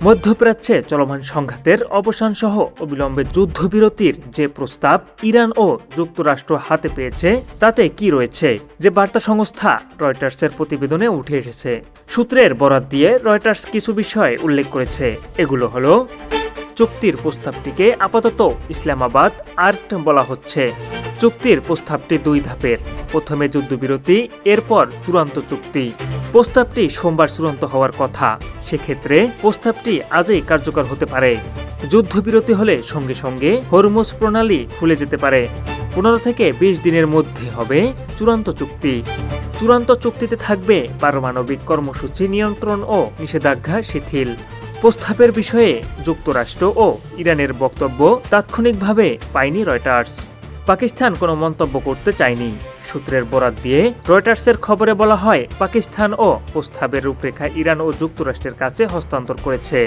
মধ্যপ্রাচ্যে চলমান সংঘাতের অবসান সহ অবিলম্বে যুদ্ধবিরতির যে প্রস্তাব ইরান ও যুক্তরাষ্ট্র হাতে পেয়েছে তাতে কি রয়েছে, যে বার্তা সংস্থা রয়টার্সের প্রতিবেদনে উঠে এসেছে। সূত্রের বরাত দিয়ে রয়টার্স কিছু বিষয় উল্লেখ করেছে। এগুলো হলো, চুক্তির প্রস্তাবটিকে আপাতত ইসলামাবাদ আর্ট বলা হচ্ছে। চুক্তির প্রস্তাবটি 2 ধাপের, প্রথমে যুদ্ধবিরতি, এরপর চূড়ান্ত চুক্তি। প্রস্তাবটি সোমবার চূড়ান্ত হওয়ার কথা, সেক্ষেত্রে প্রস্তাবটি আজই কার্যকর হতে পারে। যুদ্ধবিরতি হলে সঙ্গে সঙ্গে হরমুজ প্রণালী খুলে যেতে পারে। 15 থেকে 20 দিনের মধ্যে হবে চূড়ান্ত চুক্তি। চূড়ান্ত চুক্তিতে থাকবে পারমাণবিক কর্মসূচি নিয়ন্ত্রণ ও নিষেধাজ্ঞা শিথিল। প্রস্তাবের বিষয়ে যুক্তরাষ্ট্র ও ইরানের বক্তব্য তাৎক্ষণিকভাবে পায়নি রয়টার্স। পাকিস্তান কোনো মন্তব্য করতে চায়নি। সূত্রের বরাত দিয়ে রয়টার্সের খবরে বলা হয়, পাকিস্তান ও প্রস্তাবের রূপরেখা ইরান ও যুক্তরাষ্ট্রের কাছে হস্তান্তর করেছে।